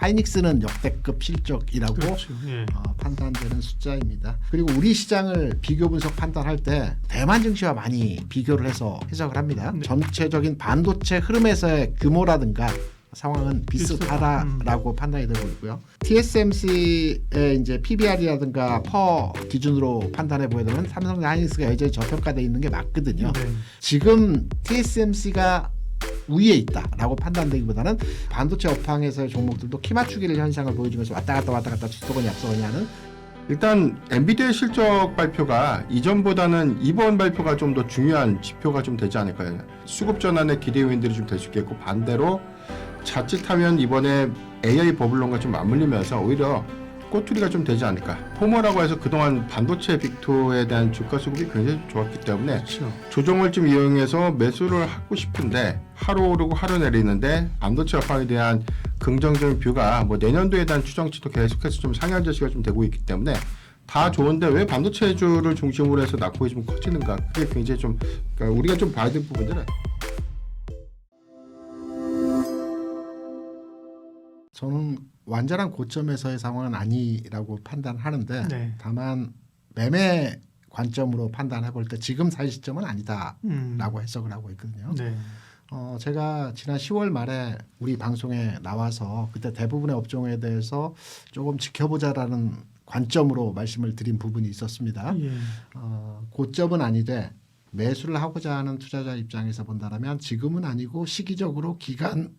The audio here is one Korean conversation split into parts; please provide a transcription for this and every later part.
하이닉스는 역대급 실적이라고 그렇죠. 예. 판단되는 숫자입니다. 그리고 우리 시장을 비교 분석 판단할 때 대만 증시와 많이 비교를 해서 해석을 합니다. 네. 전체적인 반도체 흐름에서의 규모라든가 상황은 비슷하다라고 판단이 되고 있고요. TSMC의 이제 PBR이라든가 퍼 기준으로 판단해 보게 되면 삼성전자 하이닉스가 여전히 저평가되어 있는 게 맞거든요. 네. 지금 TSMC가 우위에 있다라고 판단되기보다는 반도체 업황에서의 종목들도 키 맞추기를 현상을 보여주면서 왔다 갔다 주도권이 앞서거니 하는. 일단 엔비디아 실적 발표가 이전보다는 이번 발표가 좀 더 중요한 지표가 좀 되지 않을까요? 수급 전환의 기대 요인들이 좀 될 수 있겠고, 반대로 자칫하면 이번에 AI 버블론과 좀 맞물리면서 오히려 꼬투리가 좀 되지 않을까. 포머라고 해서 그동안 반도체 빅토에 대한 주가 수급이 굉장히 좋았기 때문에 그렇죠. 조정을 좀 이용해서 매수를 하고 싶은데 하루 오르고 하루 내리는데 반도체 업황에 대한 긍정적인 뷰가 뭐 내년도에 대한 추정치도 계속해서 좀 상향 제시가 좀 되고 있기 때문에 다 좋은데 왜 반도체주를 중심으로 해서 낙폭이 좀 커지는가. 그게 굉장히 좀 그러니까 우리가 좀 봐야 될 부분들은. 저는 완전한 고점에서의 상황은 아니라고 판단하는데 네. 다만 매매 관점으로 판단해 볼 때 지금 살 시점은 아니다라고 해석을 하고 있거든요. 네. 제가 지난 10월 말에 우리 방송에 나와서 그때 대부분의 업종에 대해서 조금 지켜보자라는 관점으로 말씀을 드린 부분이 있었습니다. 예. 고점은 아니되 매수를 하고자 하는 투자자 입장에서 본다면 지금은 아니고 시기적으로 기간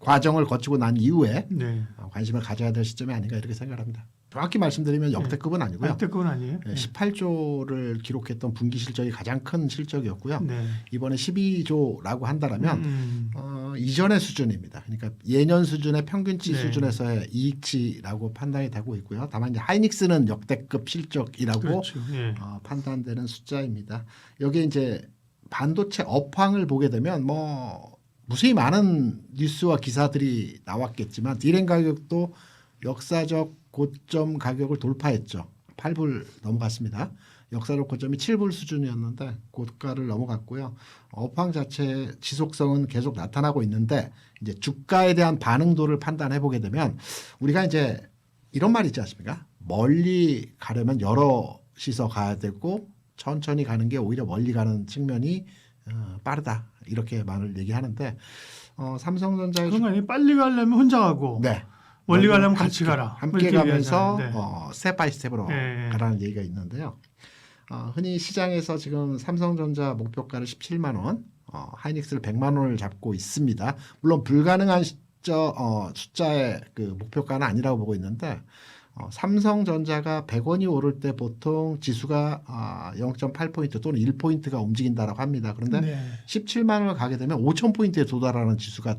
과정을 거치고 난 이후에 네. 관심을 가져야 될 시점이 아닌가 이렇게 생각합니다. 정확히 말씀드리면 역대급은 아니고요. 역대급은 아니에요. 18조를 기록했던 분기 실적이 가장 큰 실적이었고요. 네. 이번에 12조라고 한다면 이전의 수준입니다. 그러니까 예년 수준의 평균치 네. 수준에서의 이익치라고 판단이 되고 있고요. 다만 이제 하이닉스는 역대급 실적이라고 그렇죠. 예. 판단되는 숫자입니다. 여기에 이제 반도체 업황을 보게 되면 무수히 많은 뉴스와 기사들이 나왔겠지만 디램 가격도 역사적 고점 가격을 돌파했죠. 8불 넘어갔습니다. 역사적 고점이 7불 수준이었는데 고가를 넘어갔고요. 업황 자체의 지속성은 계속 나타나고 있는데 이제 주가에 대한 반응도를 판단해 보게 되면 우리가 이제 이런 말이 있지 않습니까? 멀리 가려면 여럿이서 가야 되고 천천히 가는 게 오히려 멀리 가는 측면이 빠르다 이렇게 말을 얘기하는데 삼성전자의 그런 거 아니에요? 빨리 가려면 혼자 가고 네. 멀리 가려면 같이 가라. 함께 이렇게 가면서 얘기하잖아요. 스텝 바이 스텝으로 가라는 얘기가 있는데요. 흔히 시장에서 지금 삼성전자 목표가를 17만 원, 하이닉스를 100만 원을 잡고 있습니다. 물론 불가능한 숫자의 그 목표가는 아니라고 보고 있는데 삼성전자가 100원이 오를 때 보통 지수가 0.8포인트 또는 1포인트가 움직인다라고 합니다. 그런데 네. 17만 원을 가게 되면 5,000포인트에 도달하는 지수가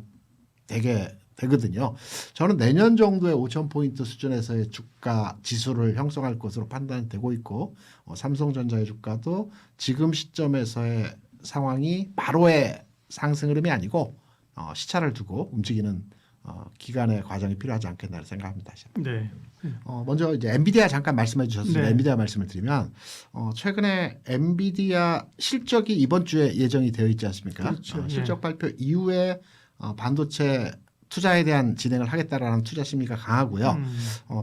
되거든요. 저는 내년 정도의 5,000포인트 수준에서의 주가 지수를 형성할 것으로 판단되고 있고 삼성전자의 주가도 지금 시점에서의 상황이 바로의 상승 흐름이 아니고 시차를 두고 움직이는 기간의 과정이 필요하지 않겠나 생각합니다. 네. 먼저 이제 엔비디아 잠깐 말씀해 주셨습니다. 네. 엔비디아 말씀을 드리면 최근에 엔비디아 실적이 이번 주에 예정이 되어 있지 않습니까? 그렇죠. 실적 발표 이후에 반도체 투자에 대한 진행을 하겠다라는 투자 심리가 강하고요.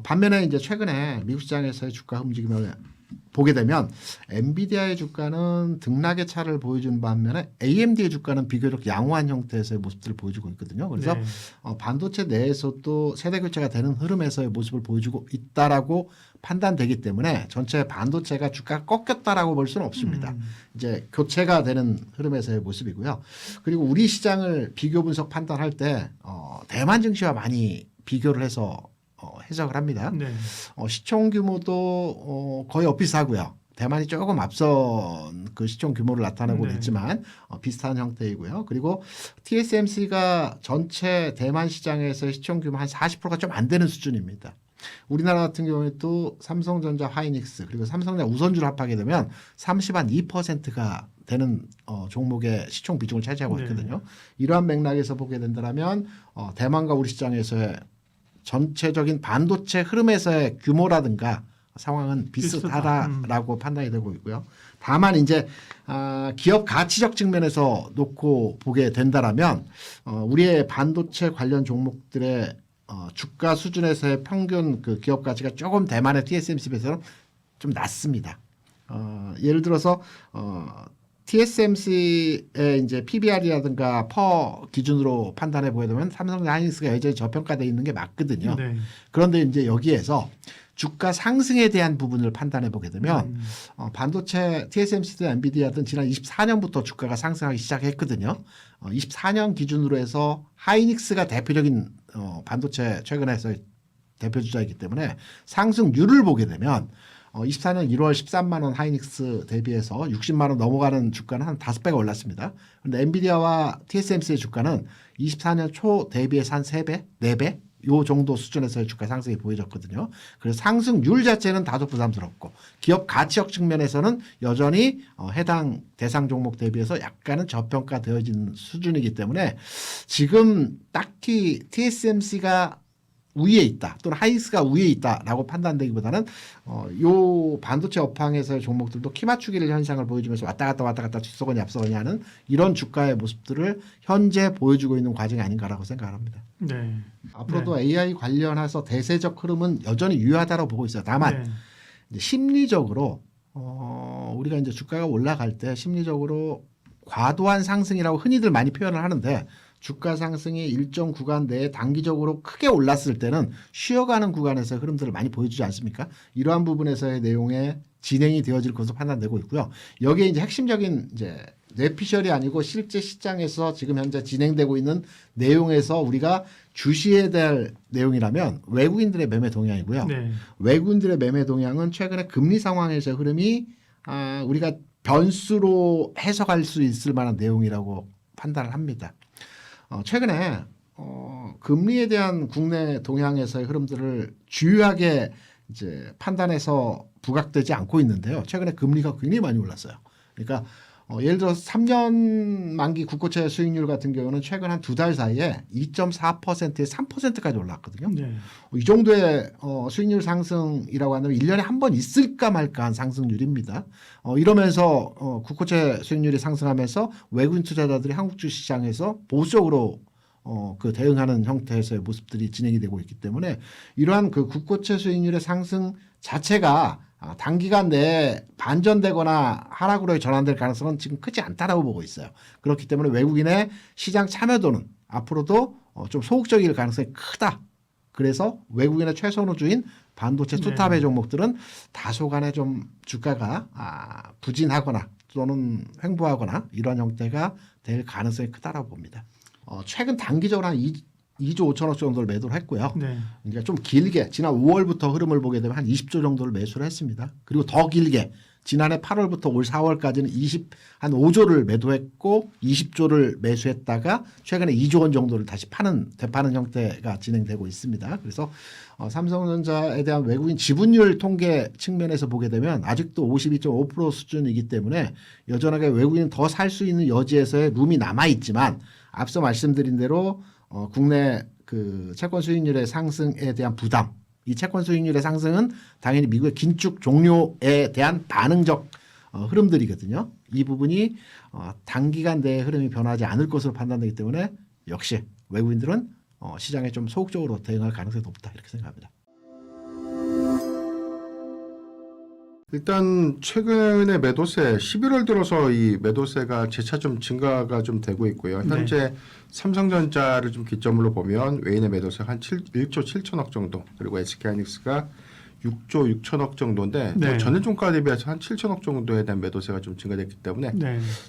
반면에 이제 최근에 미국 시장에서의 주가 움직임을 보게 되면 엔비디아의 주가는 등락의 차를 보여주는 반면에 AMD의 주가는 비교적 양호한 형태에서의 모습들을 보여주고 있거든요. 그래서 네. 반도체 내에서도 세대 교체가 되는 흐름에서의 모습을 보여주고 있다라고 판단되기 때문에 전체 반도체가 주가가 꺾였다라고 볼 수는 없습니다. 이제 교체가 되는 흐름에서의 모습이고요. 그리고 우리 시장을 비교 분석 판단할 때 대만 증시와 많이 비교를 해서 해석을 합니다. 네. 시총 규모도 거의 엇비슷하고요. 대만이 조금 앞선 그 시총 규모를 나타내고는 네. 있지만 비슷한 형태이고요. 그리고 TSMC가 전체 대만 시장에서 시총 규모 한 40%가 좀 안 되는 수준입니다. 우리나라 같은 경우에도 삼성전자, 하이닉스 그리고 삼성전자 우선주를 합하게 되면 32%가 되는 종목의 시총 비중을 차지하고 있거든요. 네. 이러한 맥락에서 보게 된다면 대만과 우리 시장에서의 전체적인 반도체 흐름에서의 규모라든가 상황은 비슷하다라고 판단이 되고 있고요. 다만 이제 기업 가치적 측면에서 놓고 보게 된다라면 우리의 반도체 관련 종목들의 주가 수준에서의 평균 그 기업 가치가 조금 대만의 TSMC 비해서는 좀 낮습니다. 예를 들어서 TSMC의 이제 PBR이라든가 퍼 기준으로 판단해 보게 되면 삼성전자 하이닉스가 여전히 저평가되어 있는 게 맞거든요. 네. 그런데 이제 여기에서 주가 상승에 대한 부분을 판단해 보게 되면 반도체 TSMC든 엔비디아든 지난 24년부터 주가가 상승하기 시작했거든요. 24년 기준으로 해서 하이닉스가 대표적인 반도체 최근에서 대표 주자이기 때문에 상승률을 보게 되면 24년 1월 13만 원 하이닉스 대비해서 60만 원 넘어가는 주가는 한 5배가 올랐습니다. 그런데 엔비디아와 TSMC의 주가는 24년 초 대비해서 한 3배, 4배 요 정도 수준에서의 주가 상승이 보여졌거든요. 그래서 상승률 자체는 다소 부담스럽고 기업 가치력 측면에서는 여전히 해당 대상 종목 대비해서 약간은 저평가되어진 수준이기 때문에 지금 딱히 TSMC가 위에 있다 또는 하이닉스가 위에 있다라고 판단되기보다는 요 반도체 업황에서의 종목들도 키 맞추기를 현상을 보여주면서 왔다 갔다 뒷서거니 앞서거니 하는 이런 주가의 모습들을 현재 보여주고 있는 과정이 아닌가라고 생각합니다. 네. 앞으로도 AI 관련해서 대세적 흐름은 여전히 유효하다고 보고 있어요. 다만 네. 이제 심리적으로 우리가 이제 주가가 올라갈 때 심리적으로 과도한 상승이라고 흔히들 많이 표현을 하는데 주가 상승이 일정 구간 내에 단기적으로 크게 올랐을 때는 쉬어가는 구간에서 흐름들을 많이 보여주지 않습니까? 이러한 부분에서의 내용에 진행이 되어질 것으로 판단되고 있고요. 여기에 이제 핵심적인 이제 뇌피셜이 아니고 실제 시장에서 지금 현재 진행되고 있는 내용에서 우리가 주시해야 될 내용이라면 외국인들의 매매 동향이고요. 네. 외국인들의 매매 동향은 최근에 금리 상황에서 흐름이 우리가 변수로 해석할 수 있을 만한 내용이라고 판단을 합니다. 최근에 금리에 대한 국내 동향에서의 흐름들을 주요하게 이제 판단해서 부각되지 않고 있는데요. 최근에 금리가 굉장히 많이 올랐어요. 그러니까 예를 들어서 3년 만기 국고채 수익률 같은 경우는 최근 한 2달 사이에 2.4%에 3%까지 올랐거든요. 네. 이 정도의 수익률 상승이라고 한다면 1년에 한 번 있을까 말까 한 상승률입니다. 이러면서 국고채 수익률이 상승하면서 외국인 투자자들이 한국 주시장에서 보수적으로 그 대응하는 형태에서의 모습들이 진행이 되고 있기 때문에 이러한 그 국고채 수익률의 상승 자체가 단기간 내에 반전되거나 하락으로 전환될 가능성은 지금 크지 않다라고 보고 있어요. 그렇기 때문에 외국인의 시장 참여도는 앞으로도 좀 소극적일 가능성이 크다. 그래서 외국인의 최선호주인 반도체 투탑의 종목들은 다소간에 좀 주가가 부진하거나 또는 횡보하거나 이런 형태가 될 가능성이 크다라고 봅니다. 최근 단기적으로 한 2조 5천억 정도를 매도를 했고요. 네. 그러니까 좀 길게 지난 5월부터 흐름을 보게 되면 한 20조 정도를 매수를 했습니다. 그리고 더 길게 지난해 8월부터 올 4월까지는 한 5조를 매도했고 20조를 매수했다가 최근에 2조 원 정도를 다시 되파는 형태가 진행되고 있습니다. 그래서 삼성전자에 대한 외국인 지분율 통계 측면에서 보게 되면 아직도 52.5% 수준이기 때문에 여전하게 외국인은 더 살 수 있는 여지에서의 룸이 남아 있지만 앞서 말씀드린 대로 국내 그 채권 수익률의 상승에 대한 부담, 이 채권 수익률의 상승은 당연히 미국의 긴축 종료에 대한 반응적 흐름들이거든요. 이 부분이 단기간 내에 흐름이 변하지 않을 것으로 판단되기 때문에 역시 외국인들은 시장에 좀 소극적으로 대응할 가능성이 높다 이렇게 생각합니다. 일단 최근에 매도세 11월 들어서 이 매도세가 재차 좀 증가가 좀 되고 있고요. 현재 삼성전자를 좀 기점으로 보면 외인의 매도세가 한 1조 7천억 정도, 그리고 SK하이닉스가 6조 6천억 정도인데 뭐 전일 종가 대비해서 한 7천억 정도에 대한 매도세가 좀 증가됐기 때문에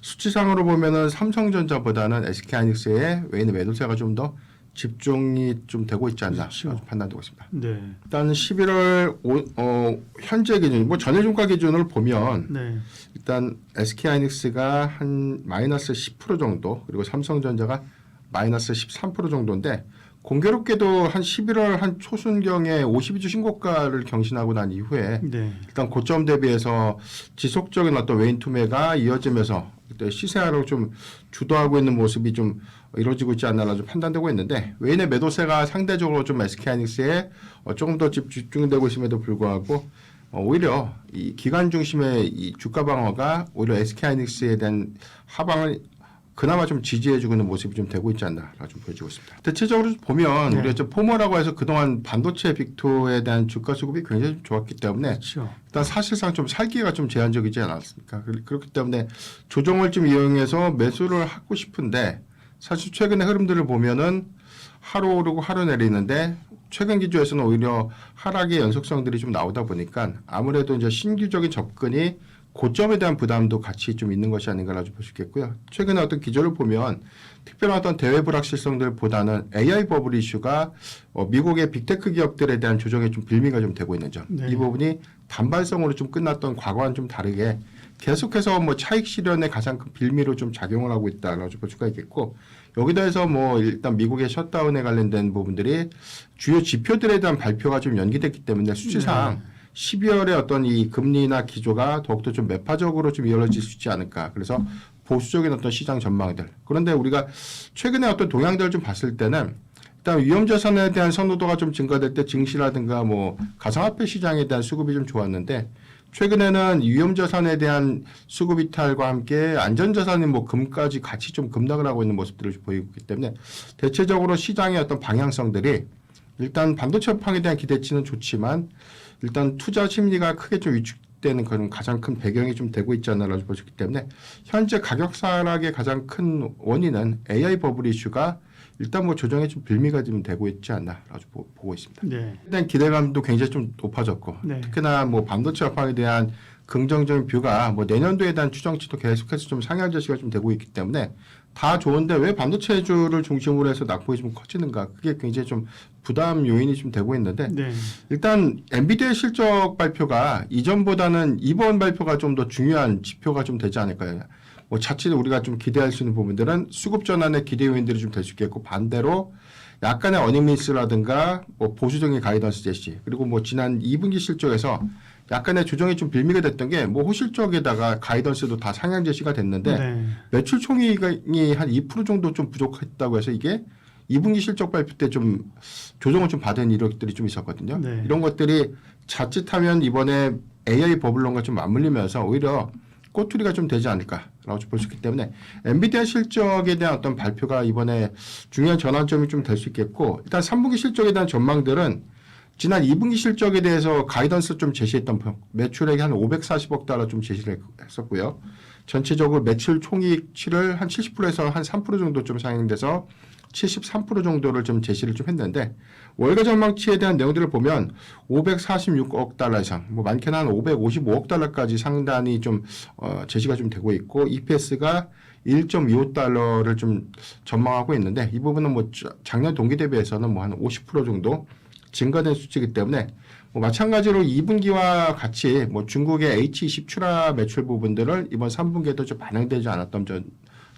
수치상으로 보면은 삼성전자보다는 SK하이닉스의 외인의 매도세가 좀 더 집중이 좀 되고 있지 않나 판단되고 있습니다. 네. 일단 11월 현재 기준, 뭐 전일 종가 기준을 보면 일단 SK하이닉스가 한 마이너스 10% 정도, 그리고 삼성전자가 마이너스 13% 정도인데 공교롭게도 한 11월 한 초순경에 52주 신고가를 경신하고 난 이후에 일단 고점 대비해서 지속적인 어떤 외인 투매가 이어지면서 시세하락을 좀 주도하고 있는 모습이 좀 이루어지고 있지 않나 좀 판단되고 있는데, 외인의 매도세가 상대적으로 좀 SK하이닉스에 조금 더 집중되고 있음에도 불구하고 오히려 이 기간 중심의 이 주가 방어가 오히려 SK하이닉스에 대한 하방을 그나마 좀 지지해주고 있는 모습이 좀 되고 있지 않나라고 좀 보여지고 있습니다. 대체적으로 보면 우리가 좀 포머라고 해서 그동안 반도체 빅토에 대한 주가 수급이 굉장히 좀 좋았기 때문에 그렇죠. 일단 사실상 좀 살기가 좀 제한적이지 않았습니까? 그렇기 때문에 조정을 좀 이용해서 매수를 하고 싶은데 사실 최근의 흐름들을 보면은 하루 오르고 하루 내리는데 최근 기조에서는 오히려 하락의 연속성들이 좀 나오다 보니까 아무래도 이제 신규적인 접근이 고점에 대한 부담도 같이 좀 있는 것이 아닌가라고 볼 수 있겠고요. 최근에 어떤 기조를 보면 특별한 어떤 대외 불확실성들보다는 AI 버블 이슈가 미국의 빅테크 기업들에 대한 조정에 좀 빌미가 좀 되고 있는 점. 네. 이 부분이 단발성으로 좀 끝났던 과거와는 좀 다르게 계속해서 뭐 차익 실현에 가장 큰 빌미로 좀 작용을 하고 있다라고 볼 수가 있겠고 여기다 해서 뭐 일단 미국의 셧다운에 관련된 부분들이 주요 지표들에 대한 발표가 좀 연기됐기 때문에 수치상 12월에 어떤 이 금리나 기조가 더욱더 좀 매파적으로 좀 이어질 수 있지 않을까. 그래서 보수적인 어떤 시장 전망들. 그런데 우리가 최근에 어떤 동향들을 좀 봤을 때는 일단 위험자산에 대한 선호도가 좀 증가될 때 증시라든가 뭐 가상화폐 시장에 대한 수급이 좀 좋았는데 최근에는 위험자산에 대한 수급 이탈과 함께 안전자산인 뭐 금까지 같이 좀 급락을 하고 있는 모습들을 보이고 있기 때문에 대체적으로 시장의 어떤 방향성들이 일단 반도체 업황에 대한 기대치는 좋지만 일단 투자 심리가 크게 좀 위축되는 그런 가장 큰 배경이 좀 되고 있지 않나라고 보시기 때문에 현재 가격 하락의 가장 큰 원인은 AI 버블 이슈가 일단 뭐 조정에 좀 빌미가 좀 되고 있지 않나라고 보고 있습니다. 네. 일단 기대감도 굉장히 좀 높아졌고 네. 특히나 뭐 반도체 업황에 대한 긍정적인 뷰가 뭐 내년도에 대한 추정치도 계속해서 좀 상향 제시가 좀 되고 있기 때문에 다 좋은데 왜 반도체주를 중심으로 해서 낙폭이 좀 커지는가 그게 굉장히 좀 부담 요인이 좀 되고 있는데 네. 일단 엔비디아의 실적 발표가 이전보다는 이번 발표가 좀 더 중요한 지표가 좀 되지 않을까요? 뭐 자칫 우리가 좀 기대할 수 있는 부분들은 수급 전환의 기대 요인들이 좀 될 수 있겠고 반대로 약간의 어닝미스라든가 뭐 보수적인 가이던스 제시 그리고 뭐 지난 2분기 실적에서 약간의 조정이 좀 빌미가 됐던 게 뭐 호실적에다가 가이던스도 다 상향 제시가 됐는데 네. 매출 총액이 한 2% 정도 좀 부족했다고 해서 이게 2분기 실적 발표 때 좀 조정을 좀 받은 이력들이 좀 있었거든요. 네. 이런 것들이 자칫하면 이번에 AI 버블론과 좀 맞물리면서 오히려 꼬투리가 좀 되지 않을까라고 볼 수 있기 때문에 엔비디아 실적에 대한 어떤 발표가 이번에 중요한 전환점이 좀 될 수 있겠고 일단 3분기 실적에 대한 전망들은 지난 2분기 실적에 대해서 가이던스 좀 제시했던 매출액이 한 540억 달러 좀 제시를 했었고요. 전체적으로 매출 총이익치를 한 70%에서 한 3% 정도 좀 상향돼서 73% 정도를 좀 제시를 좀 했는데 월가 전망치에 대한 내용들을 보면 546억 달러 이상, 뭐 많게는 한 555억 달러까지 상단이 좀 제시가 좀 되고 있고 EPS가 1.25달러를 좀 전망하고 있는데 이 부분은 뭐 작년 동기 대비해서는 뭐 한 50% 정도 증가된 수치이기 때문에 뭐 마찬가지로 2분기와 같이 뭐 중국의 H20 출하 매출 부분들을 이번 3분기에도 좀 반영되지 않았던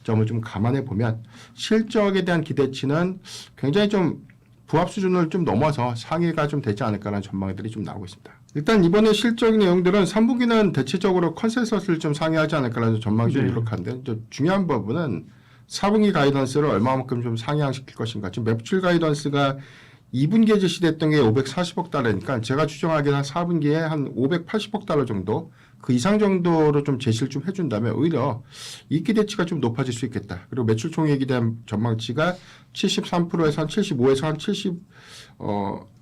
점을 좀 감안해 보면 실적에 대한 기대치는 굉장히 좀 부합 수준을 좀 넘어서 상회가 좀 되지 않을까라는 전망들이 좀 나오고 있습니다. 일단 이번에 실적 내용들은 3분기는 대체적으로 컨센서스를 좀 상회하지 않을까라는 전망이 좀 유력한데 중요한 부분은 4분기 가이던스를 얼마만큼 좀 상향시킬 것인가. 지금 매출 가이던스가 2분기에 제시됐던 게 540억 달러니까 제가 추정하기에는 한 4분기에 한 580억 달러 정도 그 이상 정도로 좀 제시를 좀 해준다면 오히려 이 기대치가 좀 높아질 수 있겠다. 그리고 매출 총액에 대한 전망치가 73%에서 한 75에서 한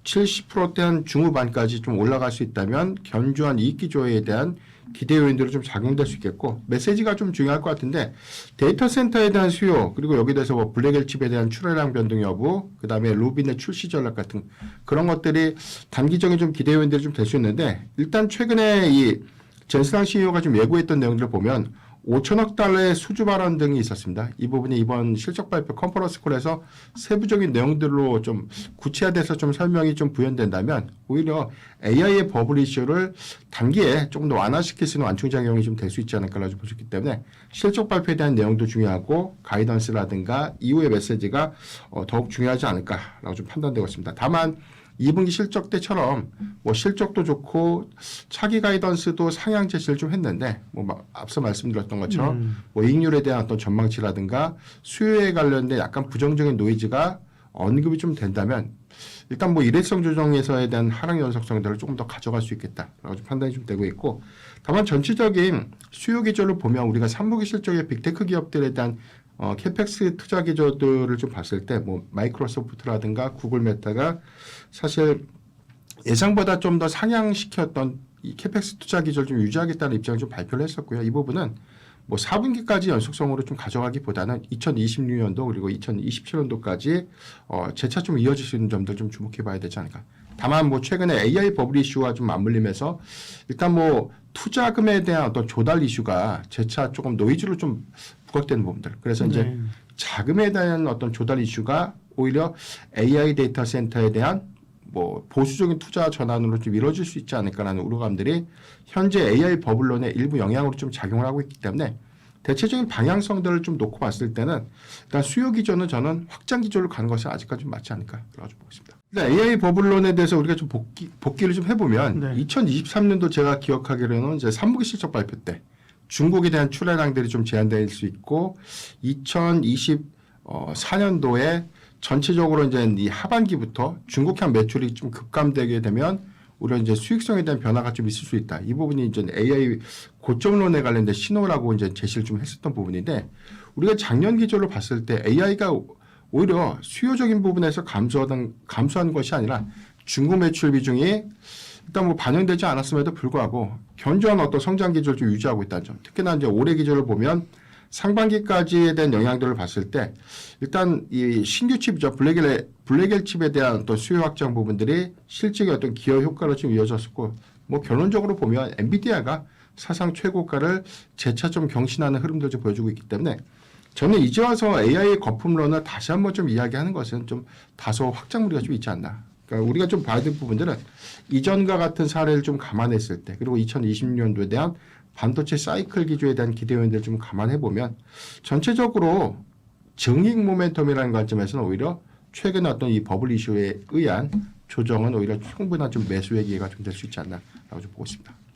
70%대 한 중후반까지 좀 올라갈 수 있다면 견조한 이익 기조에 대한 기대 요인들로 좀 작용될 수 있겠고 메시지가 좀 중요할 것 같은데 데이터 센터에 대한 수요 그리고 여기 대해서 뭐 블랙엘 칩에 대한 출하량 변동 여부 그다음에 루빈의 출시 전략 같은 그런 것들이 단기적인 좀 기대 요인들이 좀 될 수 있는데 일단 최근에 이 젠스랑 CEO가 좀 예고했던 내용들을 보면 5천억 달러의 수주 발언 등이 있었습니다. 이 부분이 이번 실적 발표 컨퍼런스 콜에서 세부적인 내용들로 좀 구체화돼서 좀 설명이 좀 부연된다면 오히려 AI의 버블 이슈를 단기에 조금 더 완화시킬 수 있는 완충작용이 좀 될 수 있지 않을까라고 보셨기 때문에 실적 발표에 대한 내용도 중요하고 가이던스라든가 이후의 메시지가 더욱 중요하지 않을까라고 좀 판단되고 있습니다. 다만 2분기 실적 때처럼 뭐 실적도 좋고 차기 가이던스도 상향 제시를 좀 했는데 뭐 앞서 말씀드렸던 것처럼 뭐 이익률에 대한 어떤 전망치라든가 수요에 관련된 약간 부정적인 노이즈가 언급이 좀 된다면 일단 뭐 일회성 조정에서에 대한 하락 연속성들을 조금 더 가져갈 수 있겠다라고 좀 판단이 좀 되고 있고 다만 전체적인 수요 기조를 보면 우리가 3분기 실적의 빅테크 기업들에 대한 캐펙스 투자 기조들을 좀 봤을 때 뭐 마이크로소프트라든가 구글 메타가 사실 예상보다 좀 더 상향시켰던 이 캐펙스 투자 기조를 좀 유지하겠다는 입장을 좀 발표를 했었고요. 이 부분은 뭐 4분기까지 연속성으로 좀 가져가기보다는 2026년도 그리고 2027년도까지 재차 좀 이어질 수 있는 점들 좀 주목해봐야 되지 않을까. 다만 뭐 최근에 AI 버블 이슈와 좀 맞물리면서 일단 뭐 투자금에 대한 어떤 조달 이슈가 재차 조금 노이즈로 좀 부각되는 부분들. 그래서 이제 네. 자금에 대한 어떤 조달 이슈가 오히려 AI 데이터 센터에 대한 뭐 보수적인 투자 전환으로 좀 이루어질 수 있지 않을까라는 우려감들이 현재 AI 버블론의 일부 영향으로 좀 작용을 하고 있기 때문에 대체적인 방향성들을 좀 놓고 봤을 때는 일단 수요 기조는 저는 확장 기조로 가는 것이 아직까지 좀 맞지 않을까라고 좀 보고 있습니다. 일단 AI 버블론에 대해서 우리가 좀 복기를 좀 해보면 네. 2023년도 제가 기억하기로는 이제 3분기 실적 발표 때 중국에 대한 출하량들이 좀 제한될 수 있고 2024년도에 전체적으로 이제 이 하반기부터 중국향 매출이 좀 급감되게 되면 오히려 이제 수익성에 대한 변화가 좀 있을 수 있다. 이 부분이 이제 AI 고점론에 관련된 신호라고 이제 제시를 좀 했었던 부분인데 우리가 작년 기조로 봤을 때 AI가 오히려 수요적인 부분에서 감소한 것이 아니라 중국 매출 비중이 일단 뭐 반영되지 않았음에도 불구하고 견조한 어떤 성장 기조를 좀 유지하고 있다는 점. 특히나 이제 올해 기조를 보면 상반기까지에 대한 영향들을 봤을 때 일단 이 신규 칩이죠. 블랙엘 칩에 대한 어떤 수요 확장 부분들이 실질의 어떤 기여 효과로 좀 이어졌었고 뭐 결론적으로 보면 엔비디아가 사상 최고가를 재차 좀 경신하는 흐름도 좀 보여주고 있기 때문에 저는 이제 와서 AI 거품론을 다시 한번 좀 이야기하는 것은 좀 다소 확장무리가 좀 있지 않나. 그러니까 우리가 좀 봐야 될 부분들은 이전과 같은 사례를 좀 감안했을 때 그리고 2026년도에 대한 반도체 사이클 기조에 대한 기대 요인들을 좀 감안해 보면 전체적으로 증익 모멘텀이라는 관점에서는 오히려 최근 어떤 이 버블 이슈에 의한 조정은 오히려 충분한 좀 매수의 기회가 좀 될 수 있지 않나라고 좀 보고 있습니다.